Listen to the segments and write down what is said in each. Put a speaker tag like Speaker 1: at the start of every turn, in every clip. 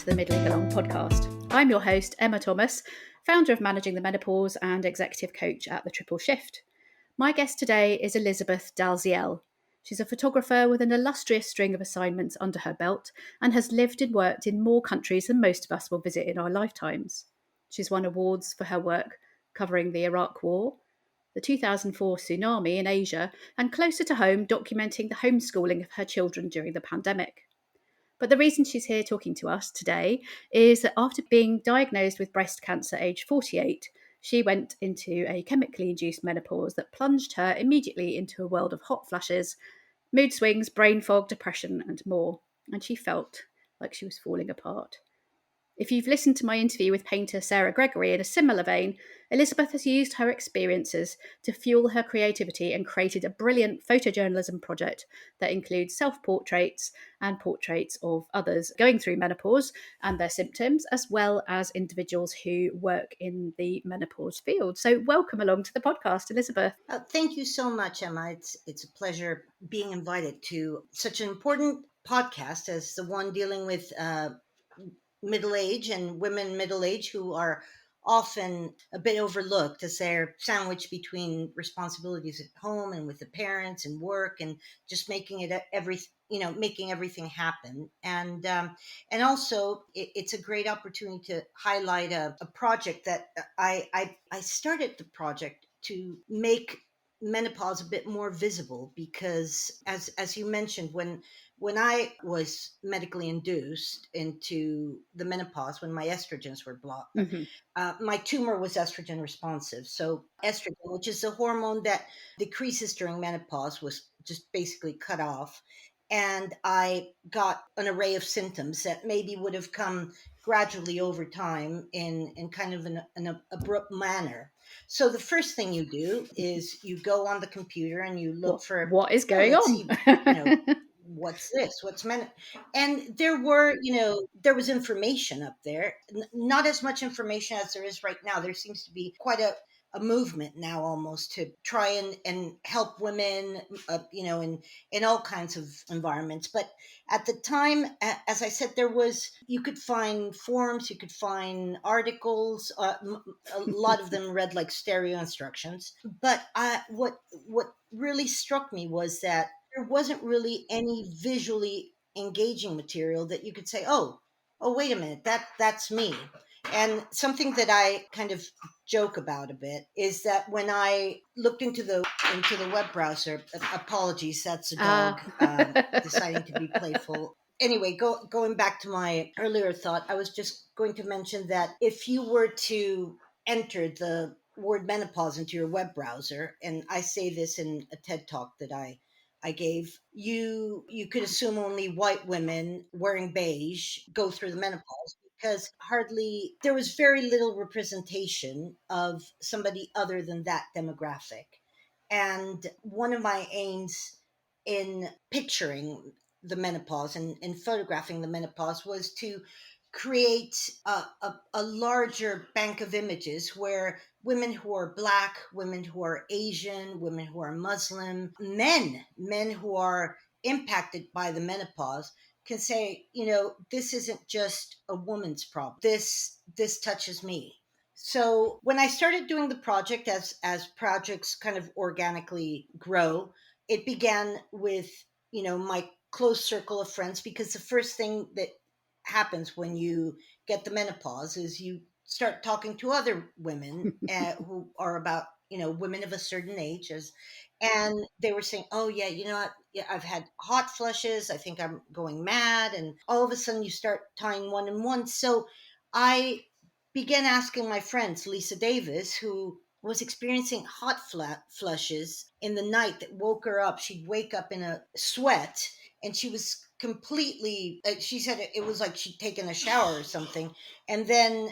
Speaker 1: to the Middling Along podcast. I'm your host, Emma Thomas, founder of Managing the Menopause and executive coach at The Triple Shift. My guest today is Elizabeth Dalziel. She's a photographer with an illustrious string of assignments under her belt and has lived and worked in more countries than most of us will visit in our lifetimes. She's won awards for her work covering the Iraq War, the 2004 tsunami in Asia, and closer to home, documenting the homeschooling of her children during the pandemic. But the reason she's here talking to us today is that after being diagnosed with breast cancer aged 48, she went into a chemically induced menopause that plunged her immediately into a world of hot flashes, mood swings, brain fog, depression, and more. And she felt like she was falling apart. If you've listened to my interview with painter Sarah Gregory in a similar vein, Elizabeth has used her experiences to fuel her creativity and created a brilliant photojournalism project that includes self-portraits and portraits of others going through menopause and their symptoms, as well as individuals who work in the menopause field. So welcome along to the podcast, Elizabeth.
Speaker 2: Thank you so much, Emma. It's a pleasure being invited to such an important podcast as the one dealing with middle age and women middle age who are often a bit overlooked as they're sandwiched between responsibilities at home and with the parents and work and just making it making everything happen. And also it's a great opportunity to highlight a project that I started the project to make menopause a bit more visible, because as you mentioned, when I was medically induced into the menopause, when my estrogens were blocked, my tumor was estrogen responsive. So estrogen, which is a hormone that decreases during menopause, was just basically cut off. And I got an array of symptoms that maybe would have come gradually over time in kind of an abrupt manner. So the first thing you do is you go on the computer and you look for
Speaker 1: what is going
Speaker 2: let's
Speaker 1: on.
Speaker 2: see, what's this? What's men? And there was information up there. Not as much information as there is right now. There seems to be quite a movement now almost to try and help women, in all kinds of environments. But at the time, as I said, you could find forums, you could find articles, a lot of them read like stereo instructions. But what really struck me was that there wasn't really any visually engaging material that you could say, oh, wait a minute, that's me. And something that I kind of joke about a bit is that when I looked into the web browser, apologies, that's a dog deciding to be playful. Anyway, going back to my earlier thought, I was just going to mention that if you were to enter the word menopause into your web browser, and I say this in a TED talk that I gave, you could assume only white women wearing beige go through the menopause, because there was very little representation of somebody other than that demographic. And one of my aims in picturing the menopause and photographing the menopause was to create a larger bank of images where women who are Black, women who are Asian, women who are Muslim, men who are impacted by the menopause can say, this isn't just a woman's problem. This touches me. So when I started doing the project, as projects kind of organically grow, it began with, my close circle of friends, because the first thing that happens when you get the menopause is you start talking to other women who are about, women of a certain age, and they were saying, oh yeah, yeah, I've had hot flushes, I think I'm going mad. And all of a sudden you start tying one and one. So I began asking my friends, Lisa Davis, who was experiencing hot flushes in the night that woke her up. She'd wake up in a sweat, and she was completely, she said it was like she'd taken a shower or something. And then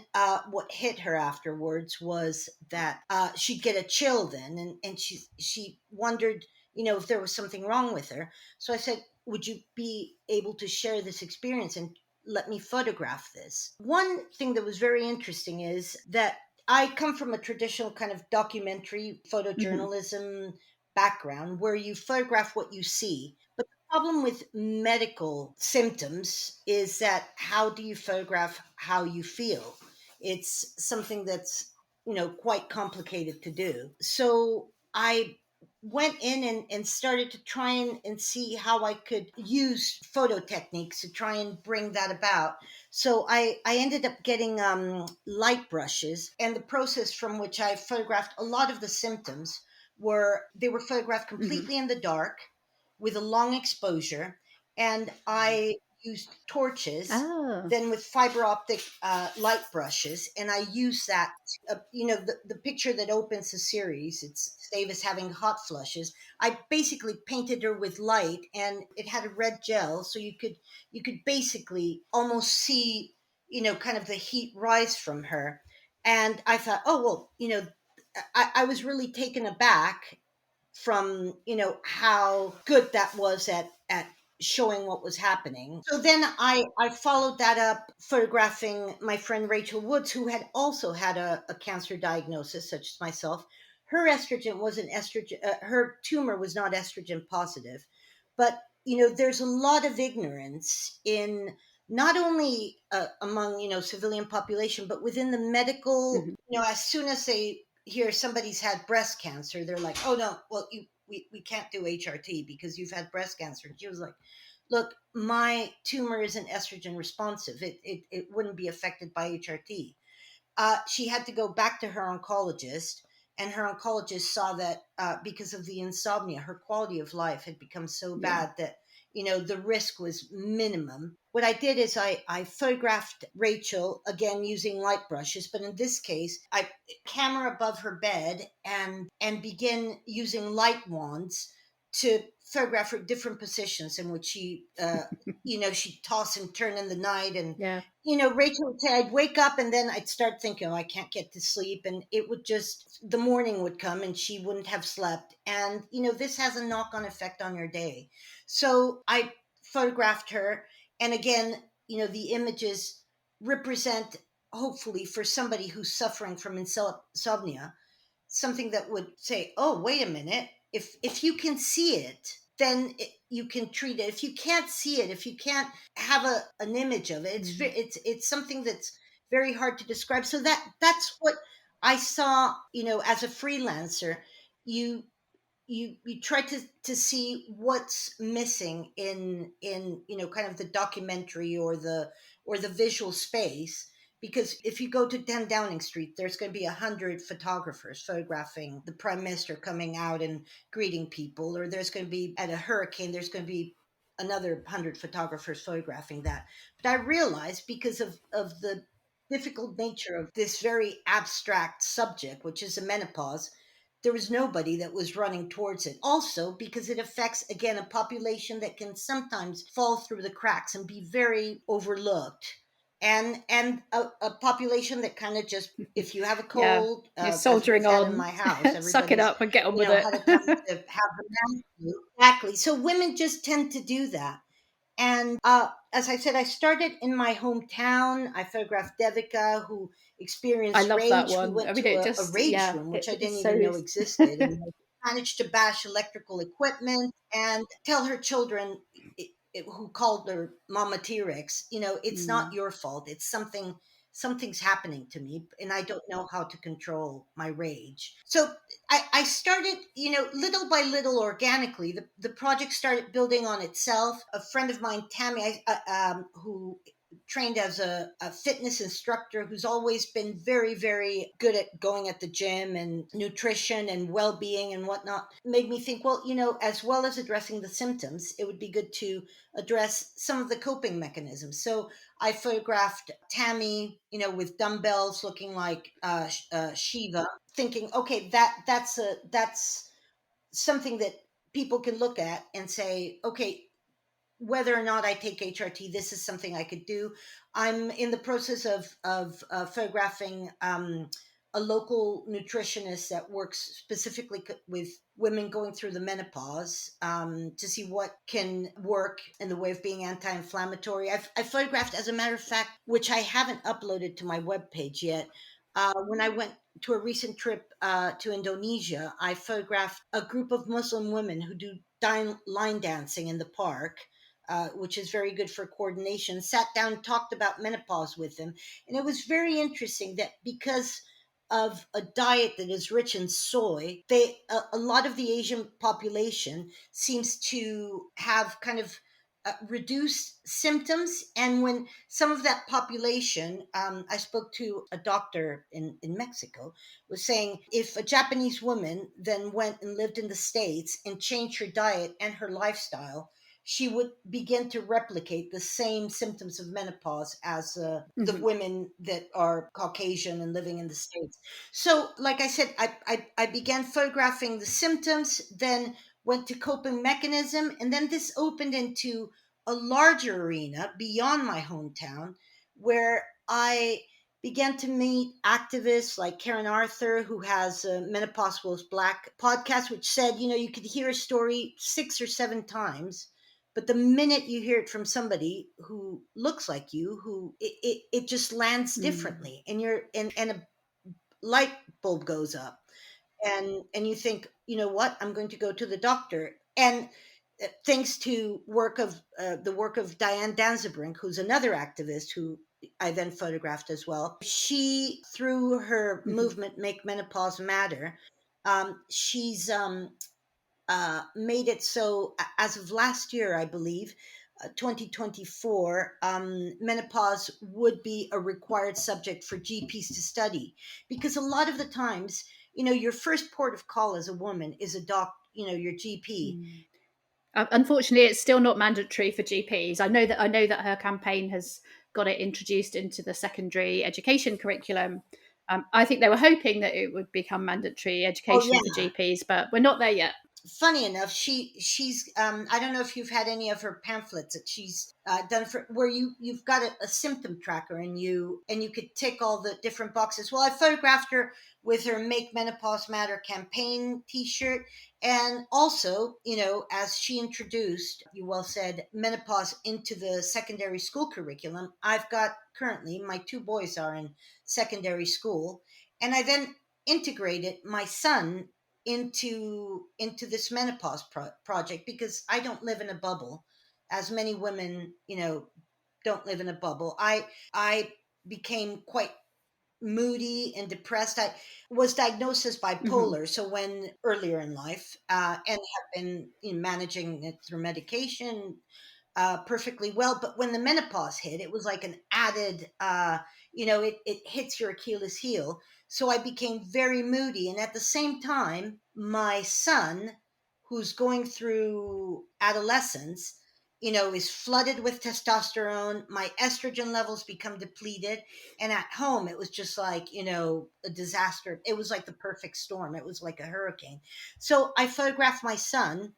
Speaker 2: what hit her afterwards was that she'd get a chill then, and she wondered, if there was something wrong with her. So I said, would you be able to share this experience and let me photograph this? One thing that was very interesting is that I come from a traditional kind of documentary photojournalism background where you photograph what you see. But the problem with medical symptoms is that how do you photograph how you feel? It's something that's, quite complicated to do. So I went in and started to try and see how I could use photo techniques to try and bring that about. So I ended up getting light brushes, and the process from which I photographed a lot of the symptoms they were photographed
Speaker 1: Hmm.
Speaker 2: completely in the dark with a long exposure, and I used torches,
Speaker 1: Oh,
Speaker 2: then with fiber optic light brushes, and I used that. The picture that opens the series, it's Davis having hot flushes. I basically painted her with light, and it had a red gel, so you could basically almost see, kind of the heat rise from her. And I thought, oh well, I was really taken aback from how good that was at showing what was happening. So then I followed that up photographing my friend Rachel Woods, who had also had a cancer diagnosis such as myself. Her estrogen wasn't estrogen, her tumor was not estrogen positive. But there's a lot of ignorance in not only among civilian population, but within the medical.
Speaker 1: hmm,
Speaker 2: As soon as they hear somebody's had breast cancer, they're like, oh no, well, we can't do HRT because you've had breast cancer. And she was like, look, my tumor isn't estrogen responsive. It wouldn't be affected by HRT. She had to go back to her oncologist, and her oncologist saw that because of the insomnia, her quality of life had become so
Speaker 1: yeah.
Speaker 2: bad that the risk was minimum. What I did is I photographed Rachel again using light brushes, but in this case, I camera above her bed and begin using light wands to photograph her different positions in which she'd toss and turn in the night. And
Speaker 1: Yeah.
Speaker 2: Rachel would say I'd wake up and then I'd start thinking, oh, I can't get to sleep. And it would just, the morning would come and she wouldn't have slept. And, this has a knock on effect on your day. So I photographed her. And again, the images represent, hopefully, for somebody who's suffering from insomnia, something that would say, "Oh, wait a minute. If you can see it, then you can treat it. If you can't see it, if you can't have an image of it,
Speaker 1: Hmm.
Speaker 2: it's something that's very hard to describe." So that's what I saw. As a freelancer, you you try to see what's missing in kind of the documentary or the visual space, because if you go to 10 Downing Street, there's going to be 100 photographers photographing the prime minister coming out and greeting people, or there's going to be at a hurricane, there's going to be another 100 photographers photographing that. But I realized, because of the difficult nature of this very abstract subject, which is a menopause, there was nobody that was running towards it. Also, because it affects, again, a population that can sometimes fall through the cracks and be very overlooked. And a population that kind of just, if you have a
Speaker 1: Yeah.
Speaker 2: cold,
Speaker 1: You're
Speaker 2: as we've
Speaker 1: soldiering
Speaker 2: had in
Speaker 1: on.
Speaker 2: my house,
Speaker 1: Suck it
Speaker 2: everybody's,
Speaker 1: up and get on with it.
Speaker 2: had a time to have the man flu. Exactly. So women just tend to do that. And as I said, I started in my hometown. I photographed Devika, who
Speaker 1: I
Speaker 2: experienced
Speaker 1: love that
Speaker 2: rage. We
Speaker 1: one. I
Speaker 2: went
Speaker 1: mean,
Speaker 2: to
Speaker 1: it
Speaker 2: a
Speaker 1: just,
Speaker 2: rage
Speaker 1: yeah,
Speaker 2: room, which I
Speaker 1: it's
Speaker 2: didn't
Speaker 1: so.
Speaker 2: even know existed, and managed to bash electrical equipment and tell her children, who called her Mama T-Rex, it's not
Speaker 1: Mm.
Speaker 2: your fault. It's something's happening to me, and I don't know how to control my rage. So I started, little by little, organically. The project started building on itself. A friend of mine, Tammy, who trained as a fitness instructor, who's always been very, very good at going at the gym and nutrition and well-being and whatnot, made me think, well, as well as addressing the symptoms, it would be good to address some of the coping mechanisms. So I photographed Tammy, with dumbbells, looking like Shiva, thinking, okay, that's something that people can look at and say, okay, whether or not I take HRT, this is something I could do. I'm in the process of photographing a local nutritionist that works specifically with women going through the menopause, to see what can work in the way of being anti-inflammatory. I photographed, as a matter of fact, which I haven't uploaded to my webpage yet. When I went to a recent trip to Indonesia, I photographed a group of Muslim women who do line dancing in the park, which is very good for coordination, sat down, talked about menopause with him. And it was very interesting that because of a diet that is rich in soy, a lot of the Asian population seems to have kind of reduced symptoms. And when some of that population, I spoke to a doctor in Mexico, was saying if a Japanese woman then went and lived in the States and changed her diet and her lifestyle, she would begin to replicate the same symptoms of menopause as the
Speaker 1: Hmm.
Speaker 2: women that are Caucasian and living in the States. So, like I said, I began photographing the symptoms, then went to coping mechanism, and then this opened into a larger arena beyond my hometown where I began to meet activists like Karen Arthur, who has a Menopause Goes Black podcast, which said, you could hear a story 6 or 7 times, but the minute you hear it from somebody who looks like you, who it just lands
Speaker 1: Mm.
Speaker 2: differently, and and a light bulb goes up, and you think, you know what, I'm going to go to the doctor. And thanks to the work of Diane Danzebrink, who's another activist who I then photographed as well. She, through her
Speaker 1: Hmm.
Speaker 2: movement Make Menopause Matter, she's made it so as of last year, I believe, 2024, menopause would be a required subject for GPs to study, because a lot of the times, your first port of call as a woman is a your GP.
Speaker 1: Mm. Unfortunately, it's still not mandatory for GPs. I know that her campaign has got it introduced into the secondary education curriculum. I think they were hoping that it would become mandatory
Speaker 2: Oh
Speaker 1: education for
Speaker 2: yeah.
Speaker 1: GPs, but we're not there yet.
Speaker 2: Funny enough, she's I don't know if you've had any of her pamphlets that she's done for, where you've got a symptom tracker, and you could tick all the different boxes. Well, I photographed her with her Make Menopause Matter campaign T-shirt, and also, as she introduced, you well said, menopause into the secondary school curriculum. I've got, currently my two boys are in secondary school, and I then integrated my son into this menopause project, because I don't live in a bubble, as many women, don't live in a bubble. I became quite moody and depressed. I was diagnosed as
Speaker 1: Hmm.
Speaker 2: bipolar, so when earlier in life, and have been, managing it through medication perfectly well. But when the menopause hit, it was like an added, it hits your Achilles heel. So I became very moody. And at the same time, my son, who's going through adolescence, is flooded with testosterone. My estrogen levels become depleted. And at home, it was just like, a disaster. It was like the perfect storm. It was like a hurricane. So I photographed my son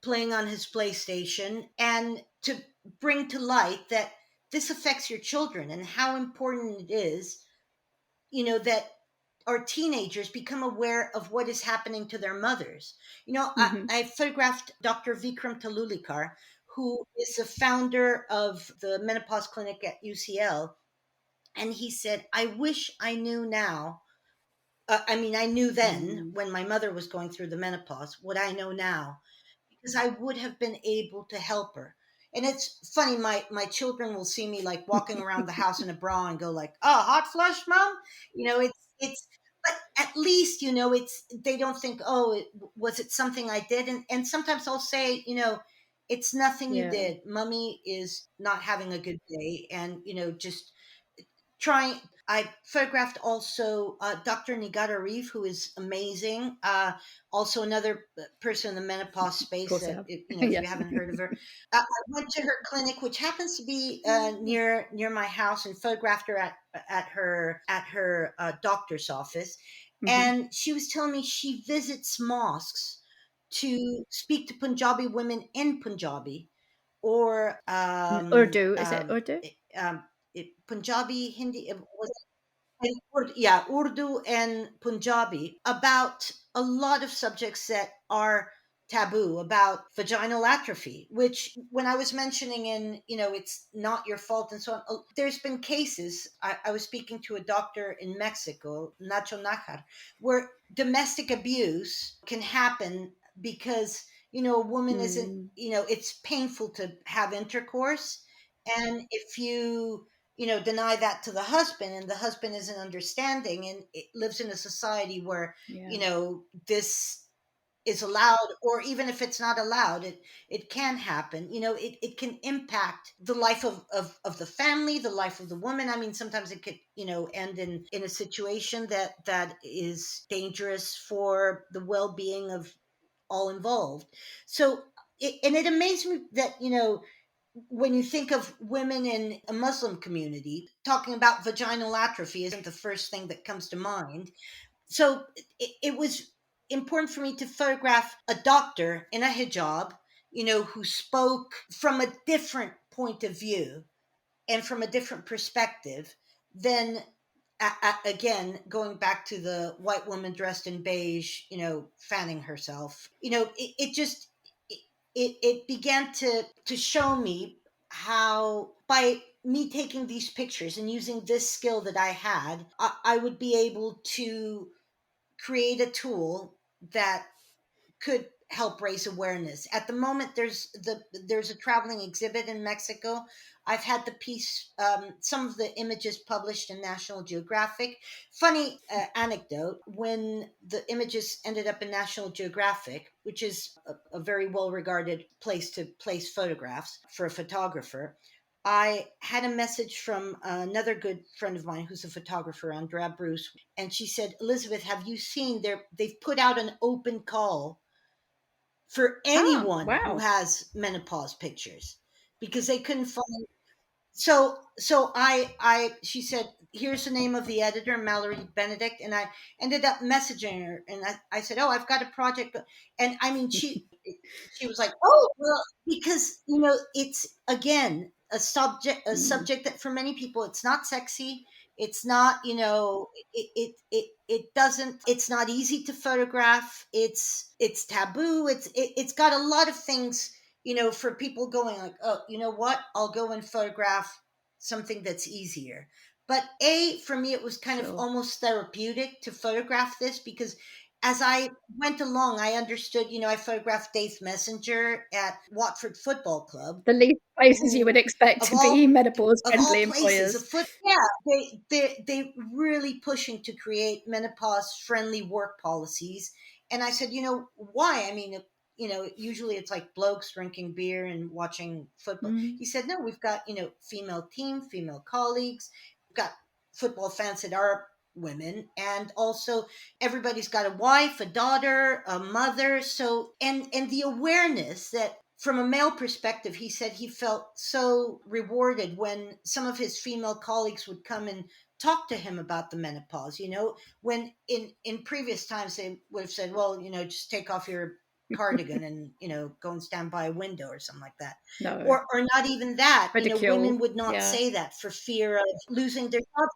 Speaker 2: playing on his PlayStation, and to bring to light that this affects your children, and how important it is, that our teenagers become aware of what is happening to their mothers.
Speaker 1: Hmm.
Speaker 2: I photographed Dr. Vikram Talulikar, who is the founder of the menopause clinic at UCL. And he said, I wish I knew now. I knew then,
Speaker 1: Mm.
Speaker 2: when my mother was going through the menopause, what I know now, because I would have been able to help her. And it's funny, my children will see me like walking around the house in a bra and go like, "Oh, hot flush, mom." It's, but at least, it's, they don't think, "Oh, was it something I did?" And sometimes I'll say, "It's nothing you
Speaker 1: Yeah.
Speaker 2: did. Mummy is not having a good day, and just trying." I photographed also Dr. Nigata Reeve, who is amazing. Also another person in the menopause
Speaker 1: Of
Speaker 2: space
Speaker 1: course I
Speaker 2: that,
Speaker 1: have.
Speaker 2: if
Speaker 1: Yeah.
Speaker 2: you haven't heard of her. I went to her clinic, which happens to be near my house, and photographed her at her doctor's office.
Speaker 1: Hmm.
Speaker 2: And she was telling me she visits mosques to speak to Punjabi women in Punjabi, or
Speaker 1: Urdu, is it Urdu?
Speaker 2: Punjabi, Hindi, and yeah, Urdu and Punjabi, about a lot of subjects that are taboo, about vaginal atrophy, which, when I was mentioning in, it's not your fault and so on, there's been cases. I was speaking to a doctor in Mexico, Nacho Najar, where domestic abuse can happen because, A woman isn't,
Speaker 1: Mm,
Speaker 2: it's painful to have intercourse. And if you deny that to the husband, and the husband isn't understanding, and it lives in a society where,
Speaker 1: yeah.
Speaker 2: this is allowed, or even if it's not allowed, it can happen. It can impact the life of the family, the life of the woman. I mean, sometimes it could, end in a situation that is dangerous for the well-being of all involved. So it amazed me that, when you think of women in a Muslim community, talking about vaginal atrophy isn't the first thing that comes to mind. So it was important for me to photograph a doctor in a hijab, who spoke from a different point of view and from a different perspective than, again, going back to the white woman dressed in beige, fanning herself. It just it began to show me how, by me taking these pictures and using this skill that I had, I would be able to create a tool that could help raise awareness. At the moment, there's a traveling exhibit in Mexico. I've had the piece, some of the images published in National Geographic. Funny anecdote: when the images ended up in National Geographic, which is a very well regarded place to place photographs for a photographer, I had a message from another good friend of mine who's a photographer, Andrea Bruce, and she said, "Elizabeth, have you seen they've put out an open call for
Speaker 1: Ah,
Speaker 2: anyone who
Speaker 1: wow.
Speaker 2: has menopause pictures, because they couldn't find." So she said, "Here's the name of the editor, Mallory Benedict," and I ended up messaging her, and I said, "Oh, I've got a project," and I mean, she was like, "Oh, well," because it's, again, a
Speaker 1: Mm,
Speaker 2: subject that for many people, it's not sexy. It's not, it doesn't, it's not easy to photograph. It's taboo. It's got a lot of things, for people going like, "Oh, you know what? I'll go and photograph something that's easier." But for me, it was kind of
Speaker 1: sure.
Speaker 2: almost therapeutic to photograph this, because as I went along, I understood, I photographed Dave Messenger at Watford Football Club,
Speaker 1: The least places you would
Speaker 2: who,
Speaker 1: expect
Speaker 2: of
Speaker 1: to be
Speaker 2: all
Speaker 1: menopause
Speaker 2: of all
Speaker 1: friendly
Speaker 2: places,
Speaker 1: employers.
Speaker 2: yeah, they really pushing to create menopause friendly work policies. And I said, why? I mean, usually it's like blokes drinking beer and watching football.
Speaker 1: Mm,
Speaker 2: He said, no, we've got, female team, female colleagues, we've got football fans that are women, and also everybody's got a wife, a daughter, a mother. So, and the awareness that, from a male perspective, he said he felt so rewarded when some of his female colleagues would come and talk to him about the menopause. When in previous times they would have said, well, just take off your cardigan and go and stand by a window or something like that,
Speaker 1: no.
Speaker 2: or not even that. Women
Speaker 1: Ridicule.
Speaker 2: would not
Speaker 1: Yeah.
Speaker 2: say that for fear of losing their jobs.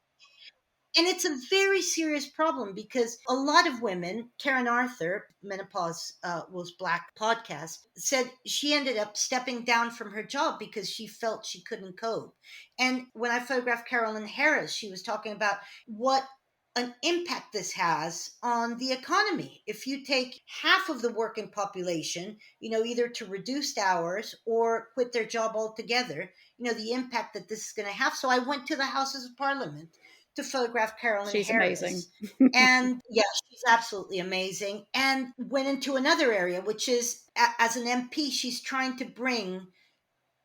Speaker 2: And it's a very serious problem, because a lot of women, Karen Arthur, Menopause Was Black podcast, said she ended up stepping down from her job because she felt she couldn't cope. And when I photographed Carolyn Harris, she was talking about what an impact this has on the economy. If you take half of the working population, either to reduced hours or quit their job altogether, the impact that this is going to have. So I went to the Houses of Parliament to photograph Carolyn
Speaker 1: She's amazing.
Speaker 2: Harris. And yeah, she's absolutely amazing. And went into another area, which is, as an MP, she's trying to bring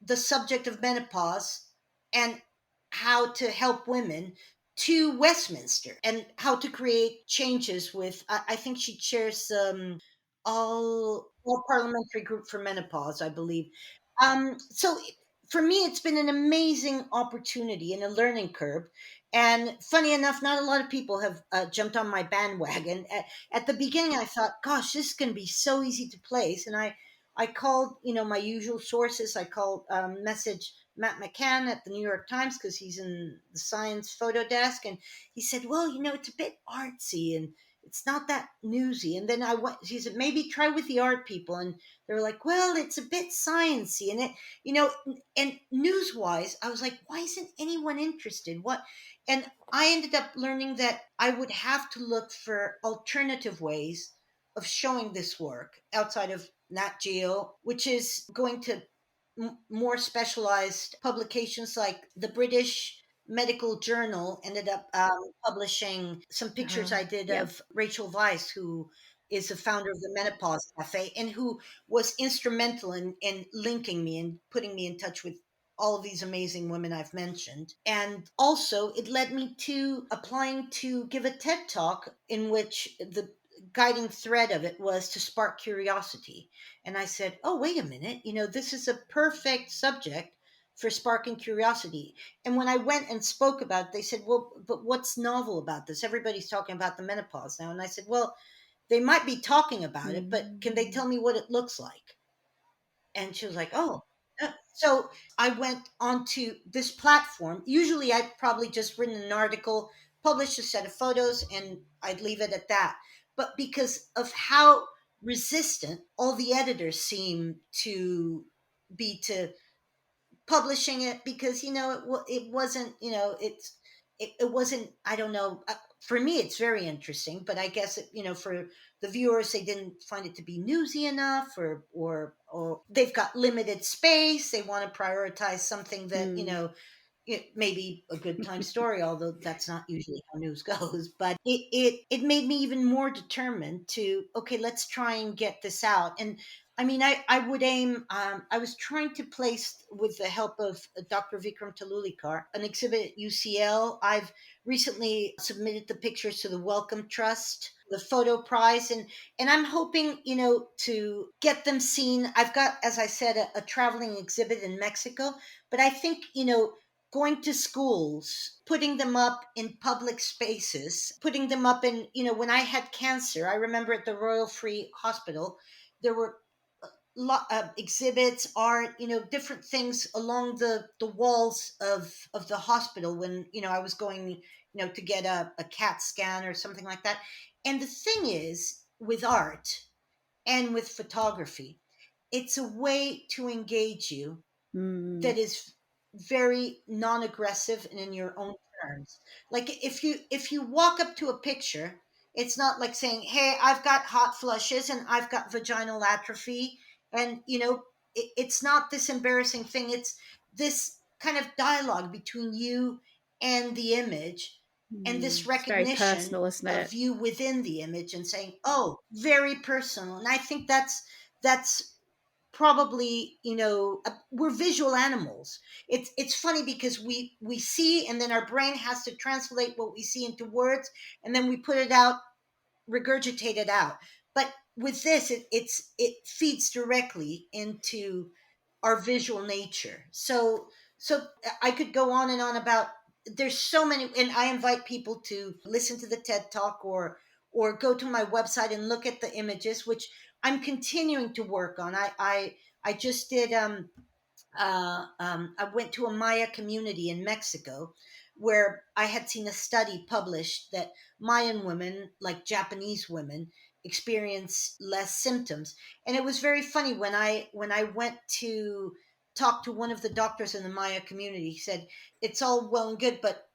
Speaker 2: the subject of menopause and how to help women to Westminster, and how to create changes with, I think she chairs all parliamentary group for menopause, I believe. So for me, it's been an amazing opportunity and a learning curve. And funny enough, not a lot of people have jumped on my bandwagon. At the beginning, I thought, gosh, this is going to be so easy to place. And I called, my usual sources. I called, message Matt McCann at the New York Times, because he's in the science photo desk. And he said, well, it's a bit artsy and it's not that newsy. And then he said, maybe try with the art people. And they were like, well, it's a bit sciencey. And and news wise, I was like, why isn't anyone interested? And I ended up learning that I would have to look for alternative ways of showing this work outside of Nat Geo, which is going to more specialized publications. Like the British Medical Journal ended up publishing some pictures I did
Speaker 1: Yeah.
Speaker 2: of Rachel Weisz, who is the founder of the Menopause Cafe and who was instrumental in linking me and putting me in touch with all of these amazing women I've mentioned. And also, it led me to applying to give a TED talk in which the guiding thread of it was to spark curiosity. And I said, oh, wait a minute, this is a perfect subject for sparking curiosity. And when I went and spoke about it, they said, well, but what's novel about this? Everybody's talking about the menopause now. And I said, well, they might be talking about it, but can they tell me what it looks like? And she was like, oh. So I went onto this platform. Usually I'd probably just written an article, published a set of photos, and I'd leave it at that. But because of how resistant all the editors seem to be to publishing it, because it wasn't, it wasn't, I don't know, for me it's very interesting, but I guess for the viewers, they didn't find it to be newsy enough, or they've got limited space, they want to prioritize something that it may be a good time story, although that's not usually how news goes. But it made me even more determined to, okay, let's try and get this out. And I mean, I would aim. I was trying to place, with the help of Dr. Vikram Talulikar, an exhibit at UCL. I've recently submitted the pictures to the Wellcome Trust, the photo prize, and I'm hoping, to get them seen. I've got, as I said, a traveling exhibit in Mexico, but I think, going to schools, putting them up in public spaces, putting them up in, when I had cancer, I remember at the Royal Free Hospital, there were exhibits, art, different things along the walls of the hospital when, I was going, to get a CAT scan or something like that. And the thing is, with art and with photography, it's a way to engage you that is very non-aggressive and in your own terms. Like if you walk up to a picture, it's not like saying, hey, I've got hot flushes and I've got vaginal atrophy, and it's not this embarrassing thing. It's this kind of dialogue between you and the image, and this
Speaker 1: It's very
Speaker 2: recognition
Speaker 1: personal, isn't
Speaker 2: of
Speaker 1: it?
Speaker 2: you within the image, and saying, oh, very personal. And I think that's probably, we're visual animals. It's funny because we see, and then our brain has to translate what we see into words, and then we put it out, regurgitate it out. But with this, it feeds directly into our visual nature. So I could go on and on about, there's so many, and I invite people to listen to the TED talk, or go to my website and look at the images, which I'm continuing to work on. I just did I went to a Maya community in Mexico, where I had seen a study published that Mayan women, like Japanese women, experience less symptoms. And it was very funny when I went to talk to one of the doctors in the Maya community. He said, it's all well and good, but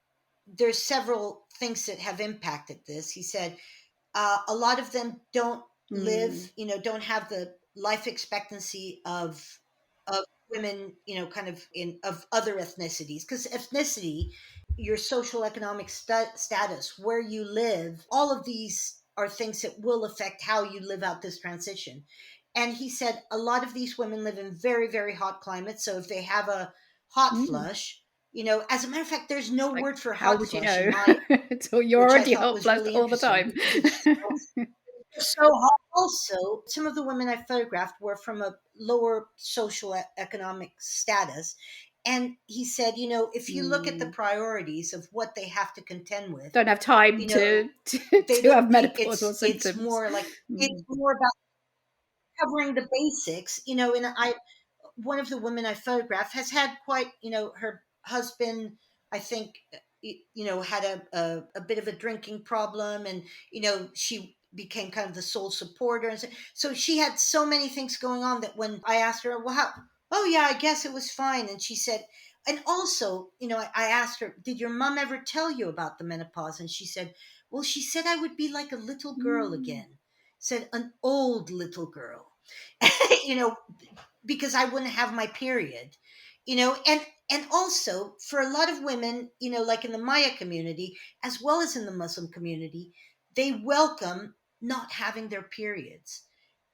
Speaker 2: there's several things that have impacted this. He said, a lot of them don't live, don't have the life expectancy of women, kind of in of other ethnicities, because ethnicity, your social economic status, where you live, all of these are things that will affect how you live out this transition. And he said a lot of these women live in very, very hot climates, so if they have a hot flush, as a matter of fact, there's no
Speaker 1: Like,
Speaker 2: word for
Speaker 1: how
Speaker 2: hot
Speaker 1: would you
Speaker 2: flush in
Speaker 1: know?
Speaker 2: Maya,
Speaker 1: So you're
Speaker 2: which I
Speaker 1: already
Speaker 2: thought
Speaker 1: hot
Speaker 2: was
Speaker 1: flushed
Speaker 2: really
Speaker 1: all the
Speaker 2: interesting
Speaker 1: time.
Speaker 2: because it's so hot. Also, some of the women I photographed were from a lower social economic status. And he said, if you look at the priorities of what they have to contend with,
Speaker 1: Don't have time
Speaker 2: you know, they
Speaker 1: to
Speaker 2: don't,
Speaker 1: have menopausal
Speaker 2: it's
Speaker 1: symptoms.
Speaker 2: more like, it's more about covering the basics, and one of the women I photographed has had quite, her husband, I think, had a bit of a drinking problem, and, she became kind of the sole supporter. And so she had so many things going on that when I asked her, well, how, oh, yeah, I guess it was fine. And she said, and also, I asked her, did your mom ever tell you about the menopause? And she said, well, she said I would be like a little girl
Speaker 1: Mm.
Speaker 2: again, said an old little girl. you know, because I wouldn't have my period, and also for a lot of women, like in the Maya community, as well as in the Muslim community, they welcome not having their periods,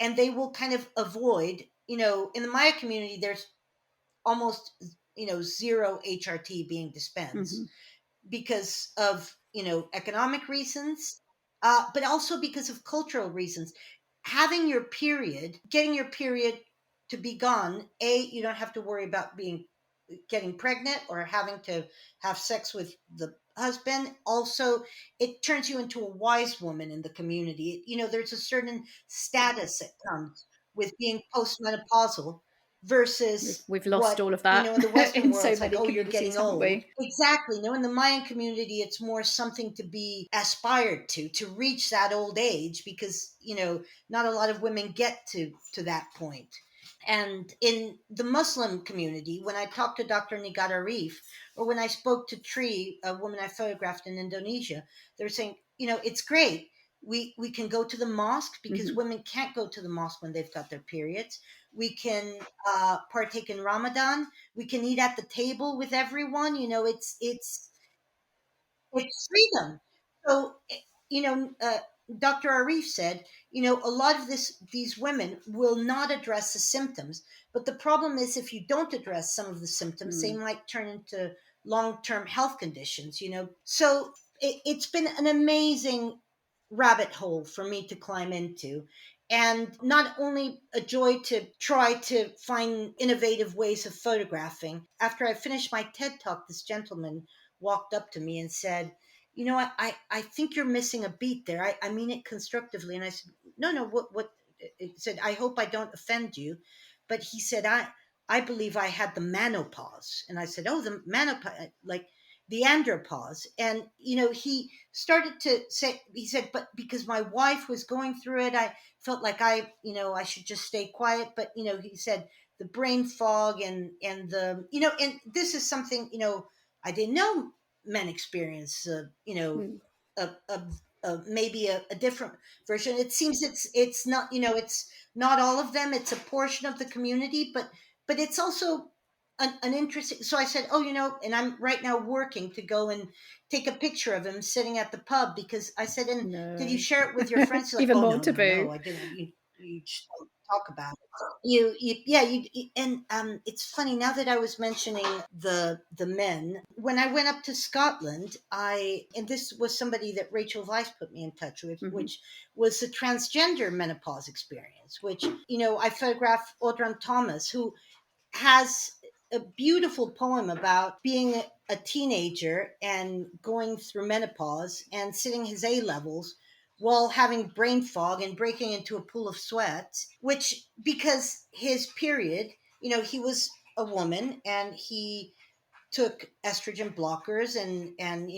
Speaker 2: and they will kind of avoid, in the Maya community, there's almost, zero HRT being dispensed
Speaker 1: Hmm.
Speaker 2: because of economic reasons, but also because of cultural reasons. Having your period, getting your period to be gone, you don't have to worry about getting pregnant or having to have sex with the husband. Also, it turns you into a wise woman in the community. There's a certain status that comes with being postmenopausal versus
Speaker 1: We've lost
Speaker 2: what,
Speaker 1: all of that
Speaker 2: in the Western
Speaker 1: in
Speaker 2: world,
Speaker 1: so
Speaker 2: it's like,
Speaker 1: many
Speaker 2: oh, you're
Speaker 1: communities,
Speaker 2: getting
Speaker 1: haven't
Speaker 2: old.
Speaker 1: we?
Speaker 2: Exactly. No, in the Mayan community, it's more something to be aspired to reach that old age, because, not a lot of women get to that point. And in the Muslim community, when I talked to Dr. Nigar Arif, or when I spoke to Tree, a woman I photographed in Indonesia, they were saying, it's great. We can go to the mosque because
Speaker 1: Hmm.
Speaker 2: women can't go to the mosque when they've got their periods. We can partake in Ramadan. We can eat at the table with everyone. It's freedom. So, Dr. Arif said, a lot of these women will not address the symptoms, but the problem is, if you don't address some of the symptoms, they
Speaker 1: Mm.
Speaker 2: might turn into long-term health conditions. So it's been an amazing rabbit hole for me to climb into. And not only a joy to try to find innovative ways of photographing. After I finished my TED talk, this gentleman walked up to me and said, I think you're missing a beat there. I mean it constructively. And I said, no, what? It said, I hope I don't offend you. But he said, I believe I had the menopause. And I said, oh, the menopause, like the andropause. And, he started to say, he said, but because my wife was going through it, I felt like I should just stay quiet. But, he said the brain fog and and this is something, I didn't know men experience,
Speaker 1: Mm.
Speaker 2: a, a, maybe a different version. It seems it's not, it's not all of them. It's a portion of the community, but it's also an interesting. So I said, oh, and I'm right now working to go and take a picture of him sitting at the pub, because I said, and did you
Speaker 1: No.
Speaker 2: share it with your friends? He's like,
Speaker 1: Even
Speaker 2: oh,
Speaker 1: more
Speaker 2: no,
Speaker 1: taboo.
Speaker 2: I didn't. You just don't talk about it. Yeah, and it's funny now that I was mentioning the men. When I went up to Scotland, and this was somebody that Rachel Weisz put me in touch with,
Speaker 1: Hmm.
Speaker 2: which was the transgender menopause experience. Which, I photographed Audran Thomas, who has a beautiful poem about being a teenager and going through menopause and sitting his A levels while having brain fog and breaking into a pool of sweat, which, because his period, he was a woman and he took estrogen blockers, and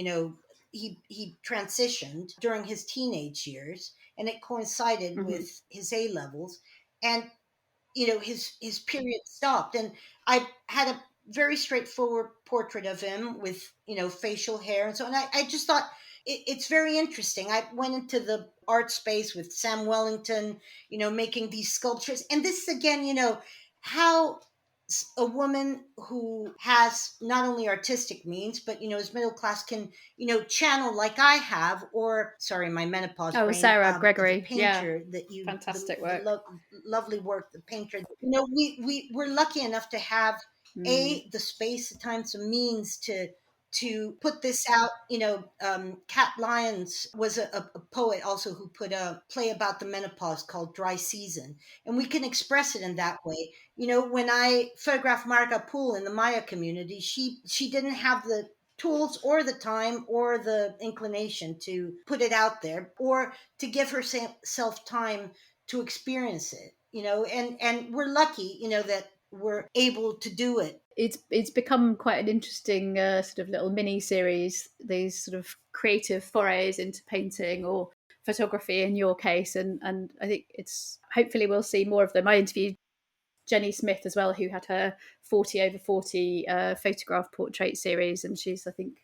Speaker 2: he transitioned during his teenage years, and it coincided
Speaker 1: Hmm.
Speaker 2: with his A levels, and his period stopped. And I had a very straightforward portrait of him with facial hair and so on. I just thought it's very interesting. I went into the art space with Sam Wellington, making these sculptures, and this is again, how a woman who has not only artistic means but is middle class can channel, like I have, or sorry, my menopause
Speaker 1: Oh,
Speaker 2: brain,
Speaker 1: Sarah
Speaker 2: the
Speaker 1: Gregory. Yeah.
Speaker 2: painter that
Speaker 1: Fantastic
Speaker 2: the
Speaker 1: work.
Speaker 2: lovely work, the painter. We're lucky enough to have
Speaker 1: Mm.
Speaker 2: the space, the time, some means to put this out. Cat Lyons was a poet also, who put a play about the menopause called Dry Season, and we can express it in that way. When I photographed Marga Poole in the Maya community, she didn't have the tools or the time or the inclination to put it out there, or to give herself time to experience it. And we're lucky, that we're able to do it.
Speaker 1: It's become quite an interesting sort of little mini series. These sort of creative forays into painting or photography in your case, and I think it's hopefully we'll see more of them. I interviewed Jenny Smith as well, who had her 40 over 40 photograph portrait series, and she's, I think,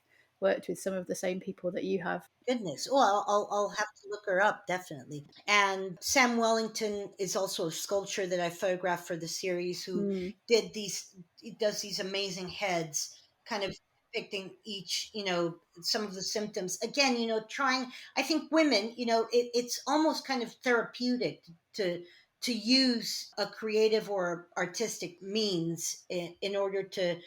Speaker 1: worked with some of the same people that you have.
Speaker 2: Goodness. Well, I'll have to look her up, definitely. And Sam Wellington is also a sculptor that I photographed for the series, who
Speaker 1: Mm.
Speaker 2: he does these amazing heads, kind of depicting each, some of the symptoms. Again, trying, I think women, it's almost kind of therapeutic to use a creative or artistic means in order to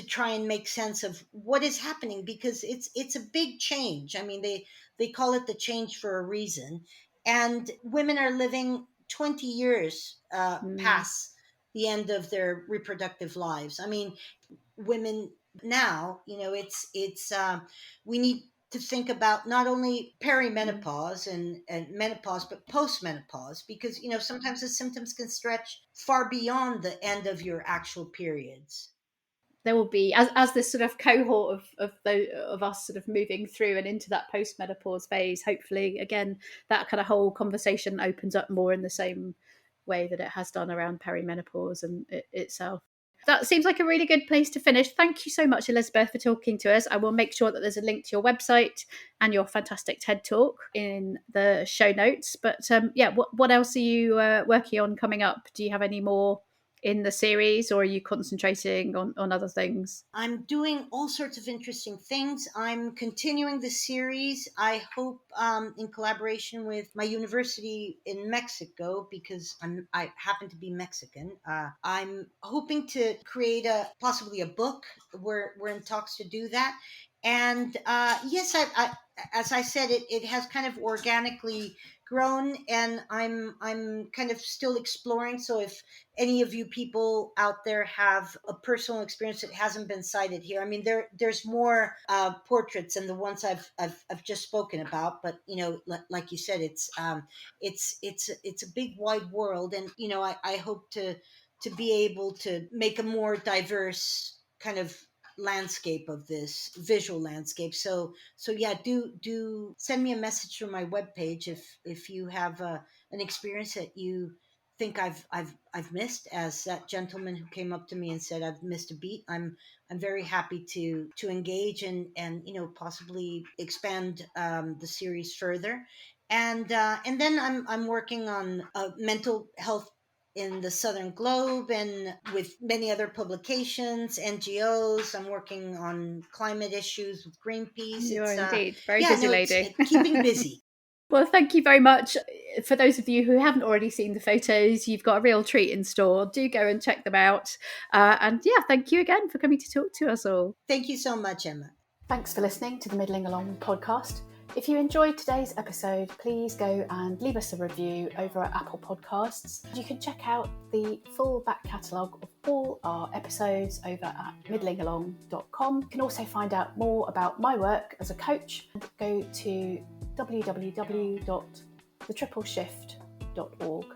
Speaker 2: try and make sense of what is happening, because it's a big change. I mean, they call it the change for a reason, and women are living 20 years
Speaker 1: Mm.
Speaker 2: past the end of their reproductive lives. I mean, women now, it's we need to think about not only
Speaker 1: Mm.
Speaker 2: perimenopause and menopause, but postmenopause, because sometimes the symptoms can stretch far beyond the end of your actual periods.
Speaker 1: There will be, as this sort of cohort of us sort of moving through and into that post-menopause phase, hopefully again that kind of whole conversation opens up more in the same way that it has done around perimenopause and itself. That seems like a really good place to finish. Thank you so much, Elizabeth, for talking to us. I will make sure that there's a link to your website and your fantastic TED Talk in the show notes. But yeah, what else are you working on coming up? Do you have any more in the series, or are you concentrating on other things?
Speaker 2: I'm doing all sorts of interesting things. I'm continuing the series. I hope, in collaboration with my university in Mexico, because I happen to be Mexican. I'm hoping to create possibly a book. We're in talks to do that. And yes, as I said, it has kind of organically grown, and I'm kind of still exploring. So if any of you people out there have a personal experience that hasn't been cited here, I mean, there's more portraits than the ones I've just spoken about. But like you said, it's a big wide world, and I hope to be able to make a more diverse kind of landscape of this visual landscape. So yeah, do send me a message through my webpage if you have an experience that you think I've missed, as that gentleman who came up to me and said I've missed a beat. I'm very happy to engage and possibly expand the series further. And then I'm working on mental health in the Southern Globe, and with many other publications, NGOs. I'm working on climate issues with Greenpeace.
Speaker 1: You are
Speaker 2: It's
Speaker 1: indeed very
Speaker 2: yeah,
Speaker 1: busy
Speaker 2: no, it's
Speaker 1: lady.
Speaker 2: keeping busy.
Speaker 1: Well, thank you very much. For those of you who haven't already seen the photos, you've got a real treat in store. Do go and check them out. And yeah, thank you again for coming to talk to us all.
Speaker 2: Thank you so much, Emma.
Speaker 1: Thanks for listening to the Middling Along podcast. If you enjoyed today's episode, please go and leave us a review over at Apple Podcasts. You can check out the full back catalogue of all our episodes over at middlingalong.com. You can also find out more about my work as a coach. Go to www.thetripleshift.org.